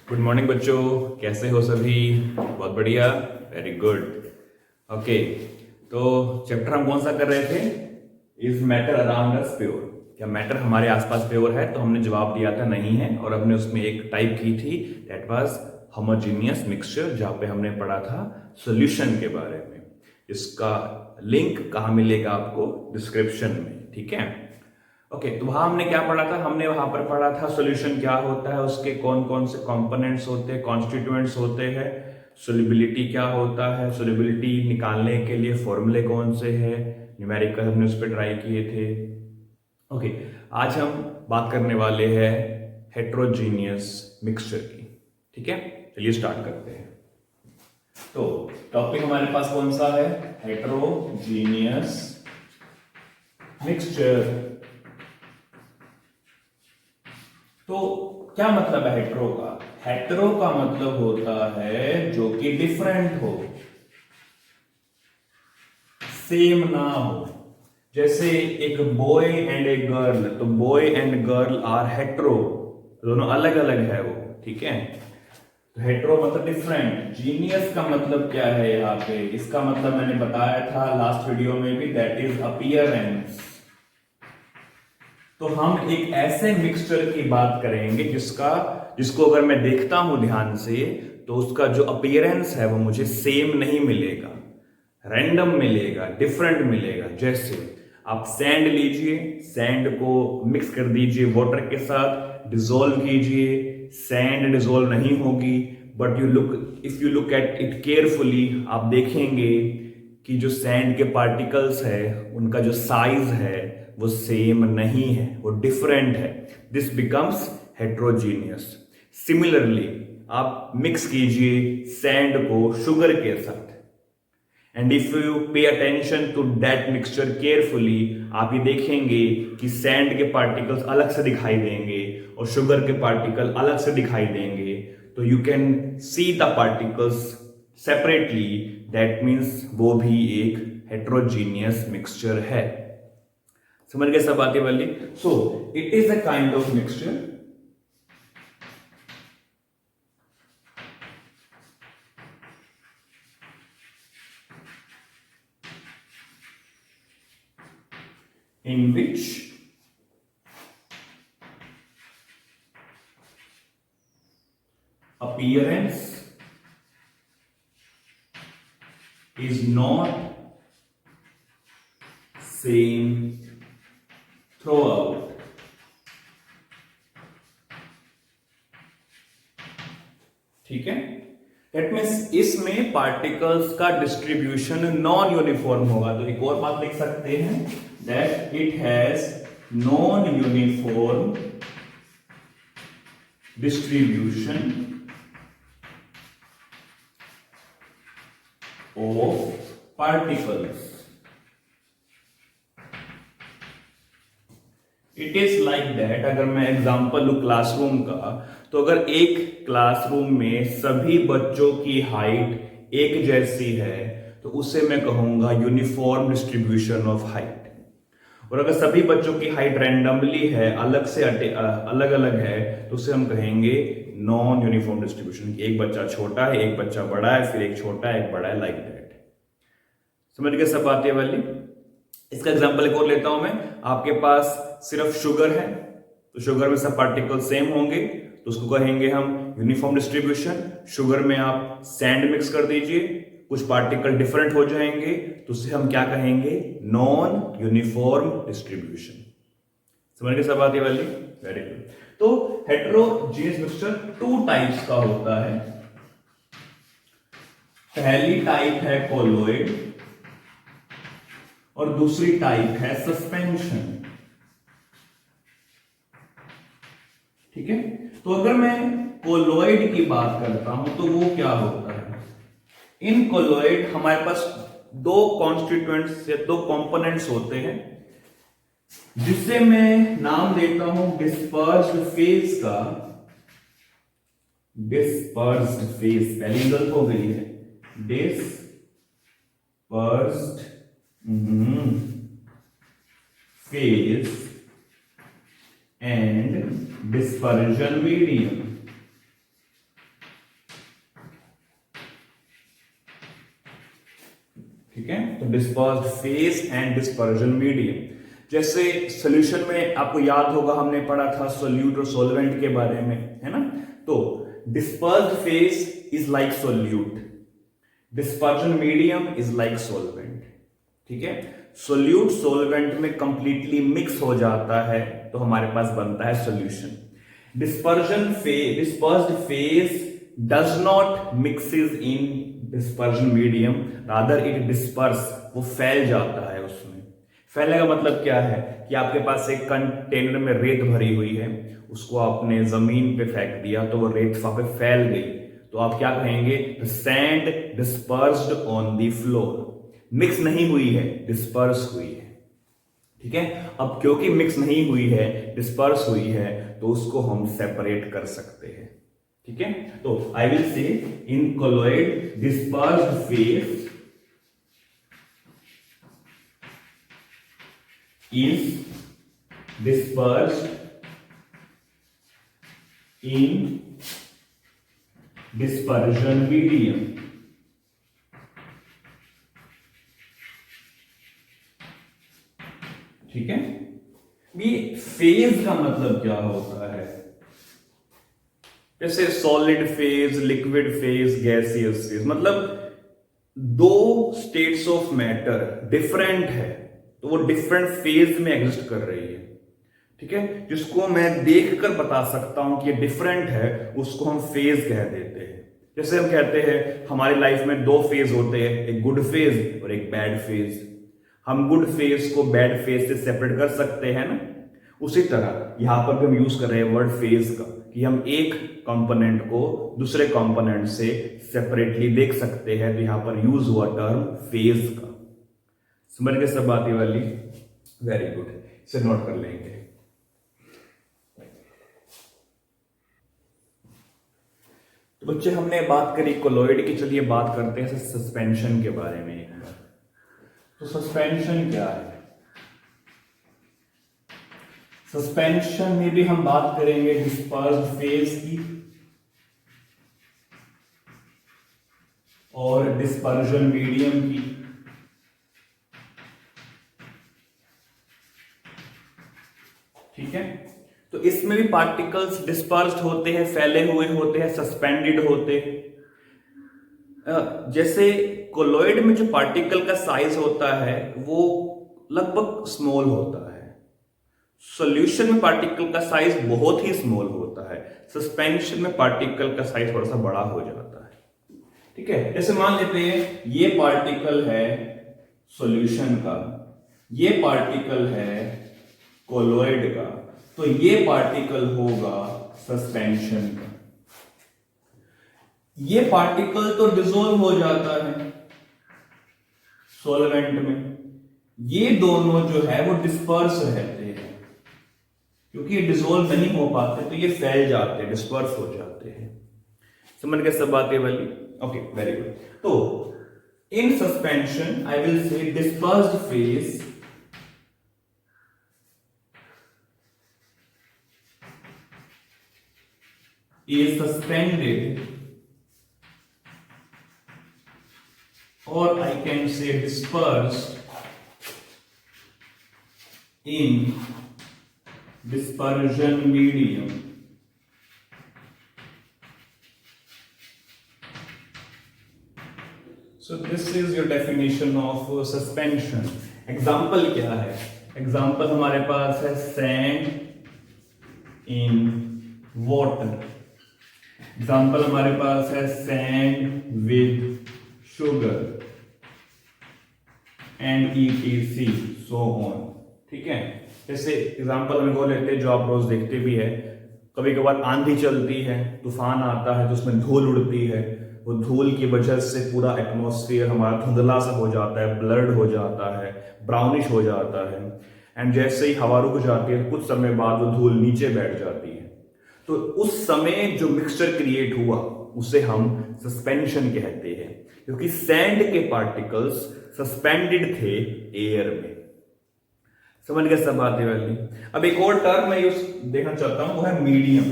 Good morning बच्चों, कैसे हो सभी? बहुत बढ़िया, वेरी गुड। ओके, तो चैप्टर हम कौन सा कर रहे थे? Is matter around us pure? क्या मैटर हमारे आसपास प्योर है? तो हमने जवाब दिया था नहीं है, और हमने उसमें एक टाइप की थी, दैट वाज होमोजीनियस मिक्सचर, जहां पे हमने पढ़ा था सॉल्यूशन के बारे में। इसका लिंक कहाँ मिलेगा आपको? डिस्क्रिप्शन में, ठीक है। ओके, तो वहां हमने क्या पढ़ा था? हमने वहां पर पढ़ा था सॉल्यूशन क्या होता है, उसके कौन कौन से कंपोनेंट्स होते हैं, कॉन्स्टिट्यूएंट्स होते हैं, सोल्युबिलिटी क्या होता है, सोल्युबिलिटी निकालने के लिए फॉर्मूले कौन से हैं, न्यूमेरिकल हमने उस पर ट्राई किए थे। ओके, आज हम बात करने वाले हैं हेट्रोजीनियस मिक्सचर की। ठीक है, चलिए स्टार्ट करते हैं। तो टॉपिक हमारे पास कौन सा है? Heterogeneous mixture. तो क्या मतलब है हेट्रो का? हेट्रो का मतलब होता है जो कि डिफरेंट हो, सेम ना हो। जैसे एक बॉय एंड ए गर्ल, तो boy and girl are hetero, दोनों अलग अलग है वो, ठीक है। तो हेट्रो मतलब डिफरेंट। जीनियस का मतलब क्या है यहाँ पे? इसका मतलब मैंने बताया था लास्ट वीडियो में भी, दैट इज अपीयरेंस। तो हम एक ऐसे मिक्सचर की बात करेंगे जिसको अगर मैं देखता हूं ध्यान से, तो उसका जो अपीयरेंस है वो मुझे सेम नहीं मिलेगा, रैंडम मिलेगा, डिफरेंट मिलेगा। जैसे आप सैंड लीजिए, सैंड को मिक्स कर दीजिए वाटर के साथ, डिसॉल्व कीजिए, सैंड डिसॉल्व नहीं होगी। But if you look at it carefully, आप देखेंगे कि जो सैंड के पार्टिकल्स है उनका जो साइज है वो सेम नहीं है, वो डिफरेंट है। This becomes heterogeneous. सिमिलरली आप मिक्स कीजिए सैंड को शुगर के साथ, and if you pay attention to that mixture carefully, आप ये देखेंगे कि सैंड के पार्टिकल्स अलग से दिखाई देंगे और शुगर के पार्टिकल अलग से दिखाई देंगे। तो you can see the particles separately, that means वो भी एक हेट्रोजीनियस मिक्सचर है। समझ गए सब बातें वाली? So it is a kind of mixture in which appearance is not same throughout. ठीक है, दैट मीन्स इसमें पार्टिकल्स का डिस्ट्रीब्यूशन नॉन यूनिफॉर्म होगा। तो एक और बात लिख सकते हैं, that it has non uniform distribution of particles. It is like that, अगर मैं एग्जांपल लूं क्लासरूम का, तो अगर एक क्लासरूम में सभी बच्चों की हाइट एक जैसी है तो उसे मैं कहूंगा यूनिफॉर्म डिस्ट्रीब्यूशन ऑफ हाइट। और अगर सभी बच्चों की हाइट रैंडमली है, अलग अलग है, तो उसे हम कहेंगे नॉन यूनिफॉर्म डिस्ट्रीब्यूशन। एक बच्चा छोटा है, एक बच्चा बड़ा है, फिर एक छोटा है, एक बड़ा है, लाइक दैट। समझ गए सब बातें वाली? इसका एग्जांपल एक और लेता हूं मैं। आपके पास सिर्फ शुगर है, तो शुगर में सब पार्टिकल सेम होंगे, तो उसको कहेंगे हम यूनिफॉर्म डिस्ट्रीब्यूशन। शुगर में आप सैंड मिक्स कर दीजिए, कुछ पार्टिकल डिफरेंट हो जाएंगे, तो उसे हम क्या कहेंगे? Non uniform distribution. समझ गए सब बात ये वाली? Very good. तो हेट्रोजीनियस मिक्सचर टू टाइप्स का होता है। पहली टाइप है कोलोइड और दूसरी टाइप है सस्पेंशन। ठीक है, तो अगर मैं कोलोइड की बात करता हूं तो वो क्या होता है? इन कोलोइड हमारे पास दो कॉन्स्टिट्यूएंट्स या दो कंपोनेंट्स होते हैं, जिसे मैं नाम देता हूं डिस्पर्स्ड फेज का। डिस्पर्स्ड फेज, पहली गलत हो गई है, dispersed phase and dispersion medium। ठीक है। तो dispersed phase and dispersion medium. जैसे सॉल्यूशन में आपको याद होगा हमने पढ़ा था सोल्यूट और सोलवेंट के बारे में, है ना। तो dispersed phase is like solute, dispersion medium is like solvent, ठीक है। सोल्यूट सोलवेंट में कंप्लीटली मिक्स हो जाता है तो हमारे पास बनता है solution. Dispersed phase does not mixes in dispersion medium, rather it disperse, वो फैल जाता है उसमें। फैलने का मतलब क्या है कि आपके पास एक कंटेनर में रेत भरी हुई है, उसको आपने जमीन पे फेंक दिया तो वो रेत वहां पे फैल गई, तो आप क्या कहेंगे, the sand dispersed on the floor. Mix नहीं हुई है, डिस्पर्स हुई है, ठीक है। अब क्योंकि मिक्स नहीं हुई है, डिस्पर्स हुई है, तो उसको हम सेपरेट कर सकते हैं, ठीक है। तो आई विल से इन colloid dispersed phase is dispersed in dispersion medium, ठीक है। ये फेज का मतलब क्या होता है, जैसे solid phase, liquid phase, gaseous phase, मतलब दो स्टेट्स ऑफ मैटर डिफरेंट है तो वो डिफरेंट फेज में एग्जिस्ट कर रही है, ठीक है। जिसको मैं देखकर बता सकता हूं कि ये डिफरेंट है, उसको हम फेज कह देते हैं। जैसे हम कहते हैं हमारी लाइफ में दो फेज होते हैं, एक गुड फेज और एक बैड फेज। हम गुड फेज को बैड फेज से सेपरेट कर सकते हैं ना। उसी तरह यहां पर भी हम यूज कर रहे हैं वर्ड फेज का, कि हम एक कंपोनेंट को दूसरे कंपोनेंट से सेपरेटली देख सकते हैं, तो यहां पर यूज हुआ टर्म फेज का। समझ गए सब बात ये वाली, वेरी गुड, इसे नोट कर लेंगे। तो बच्चे हमने बात करी कोलॉइड की, चलिए बात करते हैं सस्पेंशन के बारे में एक बार। तो सस्पेंशन क्या है, सस्पेंशन में भी हम बात करेंगे डिस्पर्स्ड फेज की और डिस्पर्जन मीडियम की। ठीक है, तो इसमें भी पार्टिकल्स डिस्पर्स्ड होते हैं, फैले हुए होते हैं, सस्पेंडेड होते हैं। जैसे कोलॉइड में जो पार्टिकल का साइज होता है वो लगभग स्मॉल होता है, सॉल्यूशन में पार्टिकल का साइज बहुत ही स्मॉल होता है, सस्पेंशन में पार्टिकल का साइज थोड़ा सा बड़ा हो जाता है। ठीक है, जैसे मान लेते हैं ये पार्टिकल है सॉल्यूशन का, ये पार्टिकल है कोलॉइड का, तो ये पार्टिकल होगा सस्पेंशन का। ये पार्टिकल तो डिसॉल्व हो जाता है सॉल्वेंट में, ये दोनों जो है वो डिस्पर्स रहते हैं, क्योंकि ये डिसॉल्व नहीं हो पाते तो ये फैल जाते हैं, डिस्पर्स हो जाते हैं। समझ गए सब बातें वाली? Okay, very good. तो in suspension I will say dispersed phase is suspended, or I can say dispersed in dispersion medium. So this is your definition of suspension. Example क्या है? Example हमारे पास है sand in water. एग्जाम्पल हमारे पास है sand with sugar and ETC so on. ठीक है, जैसे एग्जाम्पल हम वो लेते हैं जो आप रोज देखते भी है, कभी कभार आंधी चलती है, तूफान आता है तो उसमें धूल उड़ती है, वो धूल की वजह से पूरा एटमॉस्फेयर हमारा धुंधला सा हो जाता है, ब्लर्ड हो जाता है, ब्राउनिश हो जाता है, एंड जैसे ही हवा रुक जाती है कुछ समय बाद वो धूल नीचे बैठ जाती है। तो उस समय जो मिक्सचर क्रिएट हुआ उसे हम सस्पेंशन कहते हैं, क्योंकि सैंड के पार्टिकल्स सस्पेंडेड थे एयर में। समझ गए सब बातें वाली? अब एक और टर्म मैं यूज देखना चाहता हूं, वो है मीडियम।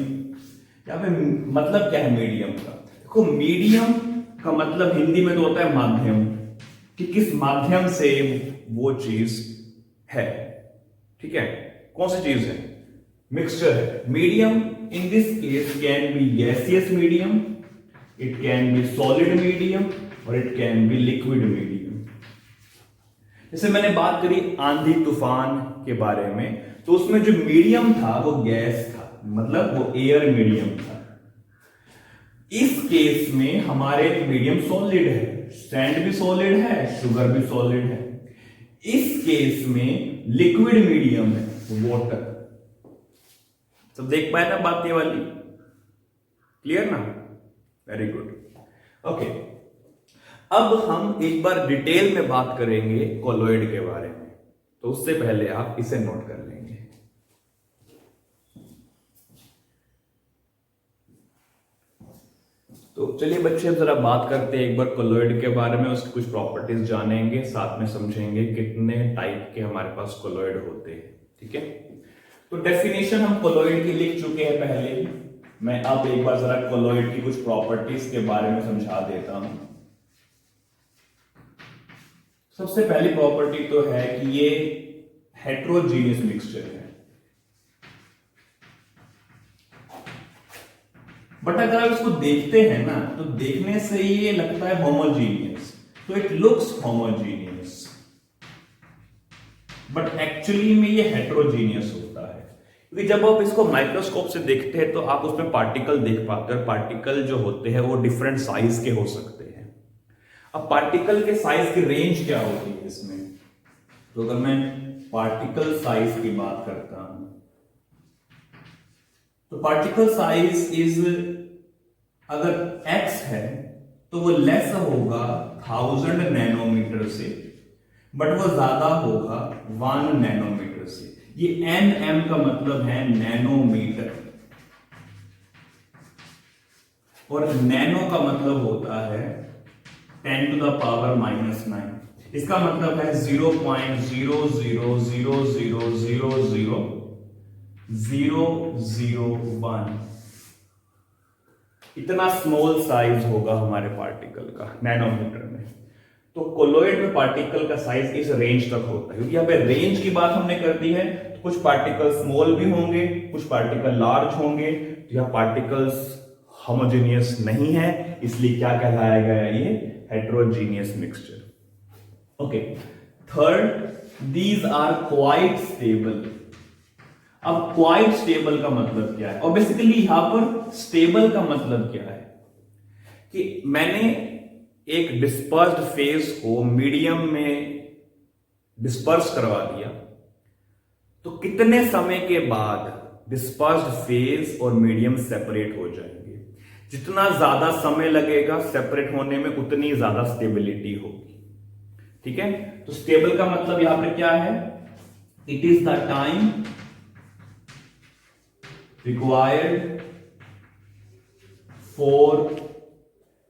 यहाँ पे मतलब क्या है मीडियम का? देखो, मीडियम का मतलब हिंदी में तो होता है माध्यम, कि किस माध्यम से वो चीज है। ठीक है, कौन सी चीज है? मिक्सचर है। Medium in this case can be gaseous medium, it can be solid medium और it can be liquid medium. जैसे मैंने बात करी आंधी तूफान के बारे में, तो उसमें जो मीडियम था वो गैस था, मतलब वो एयर मीडियम था। इस केस में हमारे मीडियम सॉलिड है, सैंड भी सॉलिड है, शुगर भी सॉलिड है। इस केस में लिक्विड मीडियम है, वाटर। सब देख पाए ना बात ये वाली? क्लियर ना? Very good. ओके, अब हम एक बार डिटेल में बात करेंगे कोलॉइड के बारे में, तो उससे पहले आप इसे नोट कर लेंगे। तो चलिए बच्चे, अब जरा बात करते हैं एक बार कोलॉइड के बारे में, उसकी कुछ प्रॉपर्टीज जानेंगे, साथ में समझेंगे कितने टाइप के हमारे पास कोलॉइड होते हैं। ठीक है, तो डेफिनेशन हम कोलॉइड की लिख चुके हैं पहले। मैं अब एक बार जरा कोलॉइड की कुछ प्रॉपर्टीज के बारे में समझा देता हूं। सबसे पहली प्रॉपर्टी तो है कि ये हेट्रोजीनियस मिक्सचर है। बट अगर आप इसको देखते हैं ना, तो देखने से ये लगता है होमोजीनियस, तो it looks homogeneous, but actually में ये हेट्रोजीनियस होता है। क्योंकि जब आप इसको माइक्रोस्कोप से देखते हैं तो आप उसमें पार्टिकल देख पाते हैं। पार्टिकल जो होते हैं वो डिफरेंट साइज के हो सकते हैं। अब पार्टिकल के साइज की रेंज क्या होती है इसमें? तो अगर मैं पार्टिकल साइज की बात करता हूं, तो पार्टिकल साइज इज, अगर x है तो वो लेस होगा 1000 नैनोमीटर से, बट वो ज्यादा होगा 1 नैनोमीटर से। ये nm का मतलब है नैनोमीटर, और नैनो का मतलब होता है 10 to the power -9। इसका मतलब है 0.000000001। इतना स्मॉल साइज होगा हमारे पार्टिकल का नैनोमीटर में। तो कोलॉइड में पार्टिकल का साइज इस रेंज तक होता है। क्योंकि यहाँ पे रेंज की बात हमने कर दी है, तो कुछ पार्टिकल स्मॉल भी होंगे, कुछ पार्टिकल लार्ज होंगे। तो यह पार्टिकल्स होमोजेनियस नहीं है, इसलिए क्या कहलाया गया ये? Heterogeneous mixture. Okay, third, these are quite stable. अब क्वाइट स्टेबल का मतलब क्या है? और बेसिकली यहां पर स्टेबल का मतलब क्या है कि मैंने एक डिस्पर्स्ड फेज को मीडियम में डिस्पर्स करवा दिया, तो कितने समय के बाद डिस्पर्स्ड फेज और मीडियम सेपरेट हो जाएंगे? जितना ज्यादा समय लगेगा सेपरेट होने में, उतनी ज्यादा स्टेबिलिटी होगी। ठीक है, तो स्टेबल का मतलब यहां पर क्या है? It is the time required for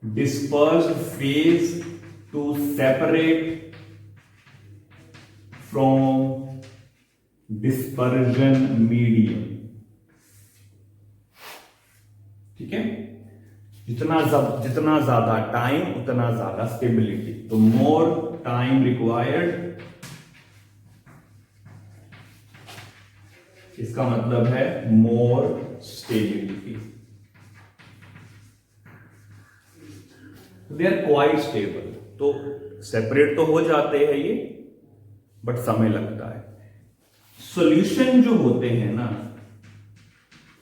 dispersed phase to separate from dispersion medium। ठीक है, जितना ज्यादा टाइम उतना ज्यादा स्टेबिलिटी। तो मोर टाइम रिक्वायर्ड, इसका मतलब है more stability. They are quite stable. तो सेपरेट तो हो जाते हैं ये, बट समय लगता है। सॉल्यूशन जो होते हैं ना,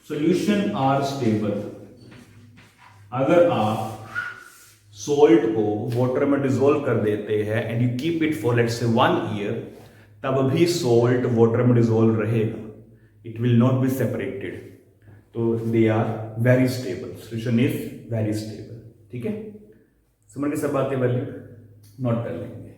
सॉल्यूशन आर स्टेबल। अगर आप सोल्ट को वाटर में डिसॉल्व कर देते हैं and you keep it for let's say 1 year, तब भी सोल्ट वाटर में डिसॉल्व रहेगा, it will not be separated। तो they are very stable, solution is very stable। ठीक है, समझ के सब बातें वैल्यू नोट कर लेंगे।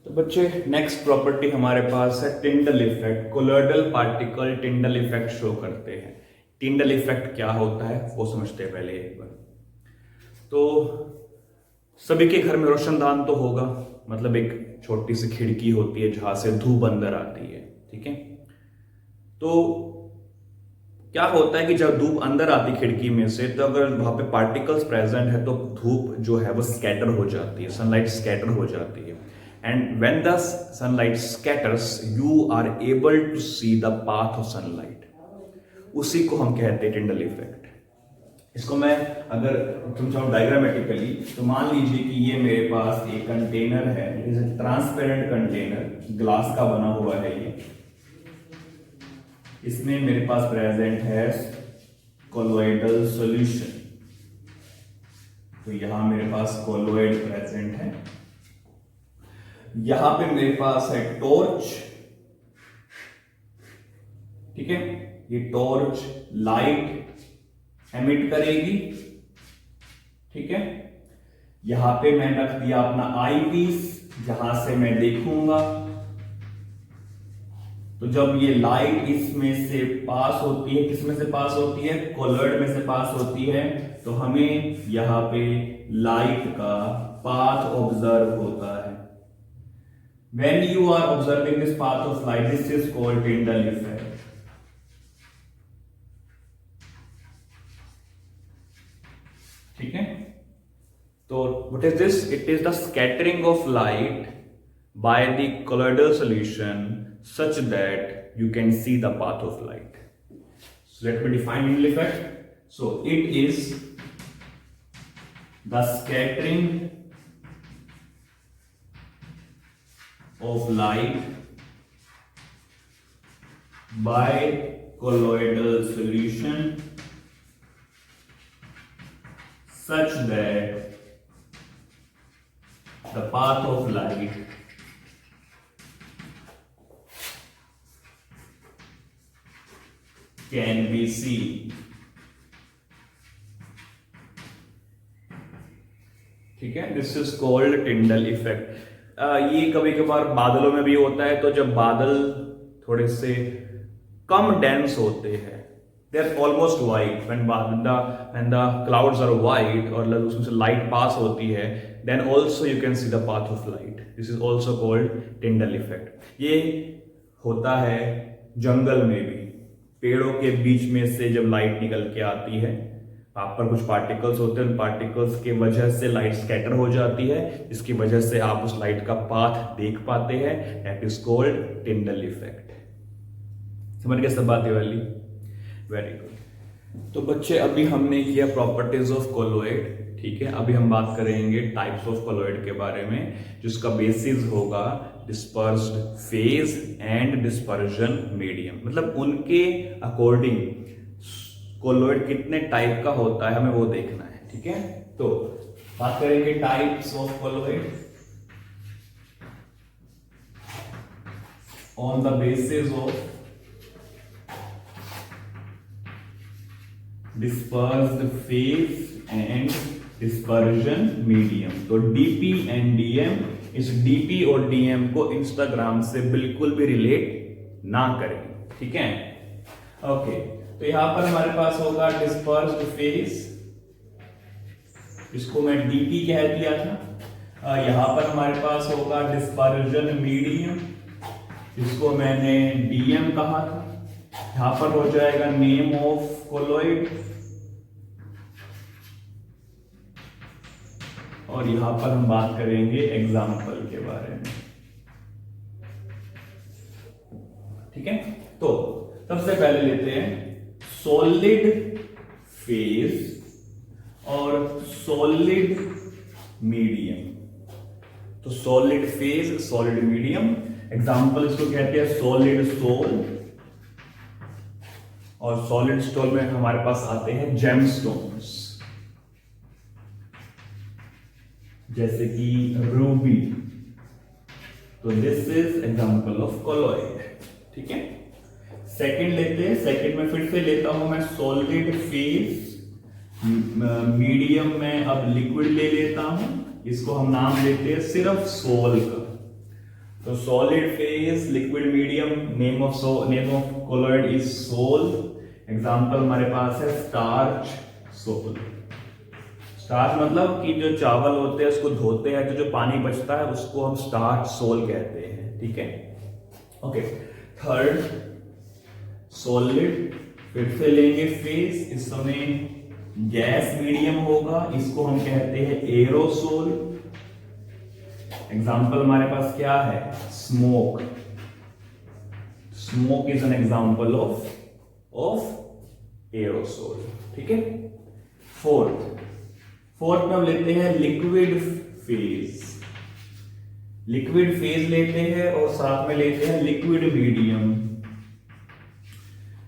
तो बच्चे, नेक्स्ट प्रॉपर्टी हमारे पास है Tyndall effect. Colloidal particle Tyndall effect show करते हैं। टिंडल इफेक्ट क्या होता है वो समझते हैं पहले एक बार। तो सभी के घर में रोशनदान तो होगा, मतलब एक छोटी सी खिड़की होती है जहां से धूप अंदर आती है। ठीक है, तो क्या होता है कि जब धूप अंदर आती खिड़की में से, तो अगर वहां पे पार्टिकल्स प्रेजेंट है तो धूप जो है वो स्कैटर हो जाती है, सनलाइट स्कैटर हो जाती है। And when the sunlight scatters you are able to see the path of sunlight, उसी को हम कहते हैं टिंडल इफेक्ट। इसको मैं अगर समझाऊं डायग्रामेटिकली, तो मान लीजिए कि ये मेरे पास एक कंटेनर है, it is a transparent container, glass का बना हुआ है ये। इसमें मेरे पास प्रेजेंट है कोलोइडल सॉल्यूशन, तो यहां मेरे पास कोलोइड प्रेजेंट है। यहां पे मेरे पास है टॉर्च, ठीक है, ये टॉर्च लाइट एमिट करेगी, ठीक है। यहां पे मैंने रख दिया अपना आई पीस, जहां से मैं देखूंगा। तो जब ये लाइट इसमें से पास होती है, किसमें से पास होती है, कोलोइड में से पास होती है, तो हमें यहां पे लाइट का पाथ ऑब्जर्व होता है। When you are observing this path of light, this is called Tyndall effect. ठीक है, तो what is this? It is the scattering of light by the colloidal solution such that you can see the path of light. So let me define Tyndall effect. So it is the scattering of light by colloidal solution such that the path of light can be seen. ठीक है, this is called Tyndall effect. ये कभी कभार बादलों में भी होता है, तो जब बादल थोड़े से कम डेंस होते हैं, they are almost white, when the clouds are white और उसमें से लाइट पास होती है, then also you can see the path of light. This is also called Tyndall effect. ये होता है जंगल में भी, पेड़ों के बीच में से जब लाइट निकल के आती है, आप पर कुछ पार्टिकल्स होते हैं, उन पार्टिकल्स के वजह से लाइट स्कैटर हो जाती है, जिसकी वजह से आप उस लाइट का पाथ देख पाते हैं। That is called Tyndall effect. समझ गए सब बातें वाली? Very good. तो बच्चे अभी हमने किया प्रॉपर्टीज ऑफ कोलोइड, ठीक है। अभी हम बात करेंगे टाइप्स ऑफ कोलोइड के बारे में, जिसका बेसिस होगा dispersed phase and dispersion medium. मतलब उनके अकॉर्डिंग कोलोइड कितने टाइप का होता है, हमें वो देखना है, ठीक है। तो बात करेंगे types of colloid on the basis of dispersed phase and dispersion medium. तो डीपी एंड डीएम, इस डीपी और डीएम को इंस्टाग्राम से बिल्कुल भी रिलेट ना करें, ठीक है। ओके, तो यहां पर हमारे पास होगा डिस्पर्स्ड फेज, इसको मैं डीपी कह दिया था। यहां पर हमारे पास होगा डिस्पर्जन मीडियम, इसको मैंने डीएम कहा था। यहां पर हो जाएगा नेम ऑफ कोलोइड, और यहां पर हम बात करेंगे एग्जाम्पल के बारे में, ठीक है। तो सबसे पहले लेते हैं सॉलिड फेज और सॉलिड मीडियम। तो solid phase, solid medium, example इसको कहते हैं सॉलिड सोल, और सॉलिड स्टोन में हमारे पास आते हैं जेमस्टोन्स, जैसे कि रूबी। तो this is example of colloid, ठीक है। सेकंड लेते हैं, सेकंड में फिर से लेता हूं मैं सॉलिड फेज, मीडियम में अब लिक्विड ले लेता हूं, इसको हम नाम देते हैं सिर्फ सोल का। तो solid phase, liquid medium, name of colloid is sol. Example हमारे पास है स्टार्च सोल। स्टार्च मतलब कि जो चावल होते हैं उसको धोते हैं, तो जो पानी बचता है उसको हम स्टार्च सोल कहते हैं, ठीक है। ओके, थर्ड सॉलिड फिर से लेंगे फेज, इस समय गैस मीडियम होगा, इसको हम कहते हैं एरोसोल। एग्जाम्पल हमारे पास क्या है, smoke. Smoke is an example of aerosol. ठीक है। फोर्थ में हम लेते हैं लिक्विड फेज। लिक्विड फेज लेते हैं और साथ में लेते हैं liquid medium.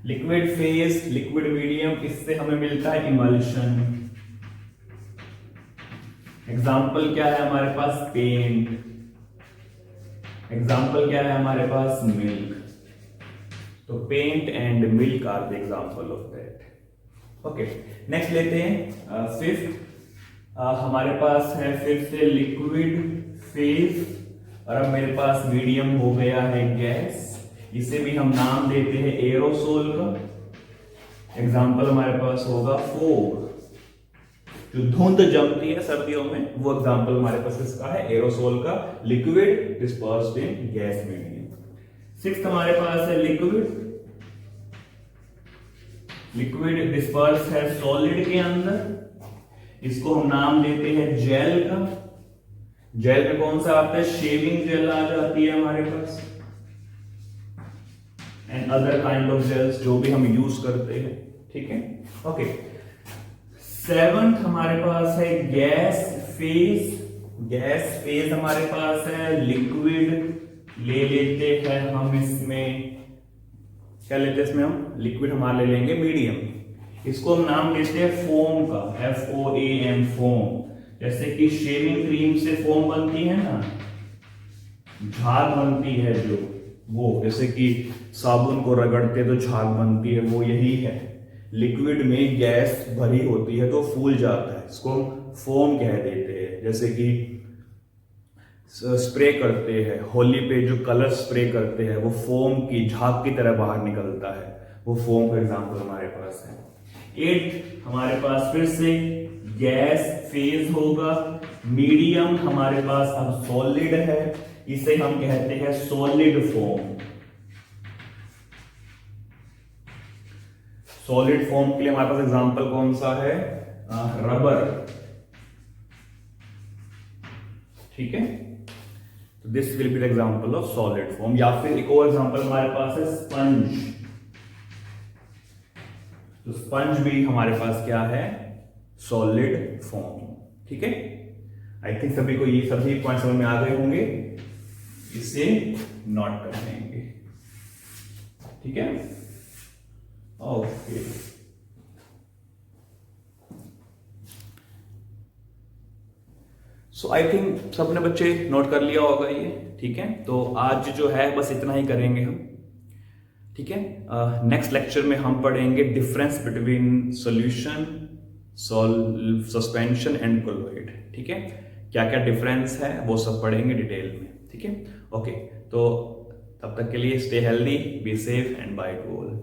Liquid phase, liquid medium, इससे हमें मिलता है इमल्शन। एग्जाम्पल क्या है हमारे पास, पेंट। एग्जाम्पल क्या है हमारे पास, मिल्क। तो paint and milk are the example of that. Okay, next लेते हैं फिफ्थ। हमारे पास है फिर से लिक्विड फेज, और अब मेरे पास मीडियम हो गया है गैस। इसे भी हम नाम देते हैं एरोसोल का। एग्जाम्पल हमारे पास होगा फोग, जो धुंध जमती है सर्दियों में, वो एग्जाम्पल हमारे पास इसका है, एरोसोल का, लिक्विड डिस्पर्स्ड इन गैस मीडियम। सिक्स्थ हमारे पास है लिक्विड डिस्पर्स है सॉलिड के अंदर, इसको हम नाम देते हैं जेल का। जेल में कौन सा आता है, शेविंग जेल आ जाती है हमारे पास, and other kind of gels जो भी हम यूज करते हैं। ठीक है। ओके, सेवंथ हमारे पास है गैस फेज। गैस फेज हमारे पास है लिक्विड, ले लेते हैं हम इसमें, क्या लेते हैं इसमें हम, लिक्विड हमारे ले लेंगे मीडियम। इसको हम नाम देते हैं फोम का, FOAM, फोम। जैसे कि शेविंग क्रीम से फोम बनती है ना, झाग बनती है जो, वो जैसे कि साबुन को रगड़ते तो झाग बनती है, वो यही है। लिक्विड में गैस भरी होती है तो फूल जाता है, इसको हम फोम कह देते हैं। जैसे कि स्प्रे करते हैं होली पे, जो कलर स्प्रे करते हैं वो फोम की झाग की तरह बाहर निकलता है, वो फोम का एग्जांपल हमारे पास है। 8 हमारे पास फिर से गैस फेज होगा। मीडियम हमारे पास अब सॉलिड है, इसे हम कहते हैं सॉलिड फोम। सॉलिड फॉर्म के लिए हमारे पास एग्जांपल कौन सा है, रबर। ठीक है, तो this will be the example of solid form. या फिर एक और एग्जांपल हमारे पास है स्पंज। तो स्पंज भी हमारे पास क्या है, सॉलिड फॉर्म। ठीक है, आई थिंक सभी को ये सभी पॉइंट समझ में आ गए होंगे, इसे नोट कर लेंगे। ठीक है, ओके। सो आई थिंक सबने बच्चे नोट कर लिया होगा ये। ठीक है, तो आज जो है बस इतना ही करेंगे हम। ठीक है, नेक्स्ट लेक्चर में हम पढ़ेंगे difference between solution, suspension and colloid. ठीक है, क्या क्या डिफरेंस है वो सब पढ़ेंगे डिटेल में। ठीक है, ओके। तो तब तक के लिए stay healthy, be safe and by two all.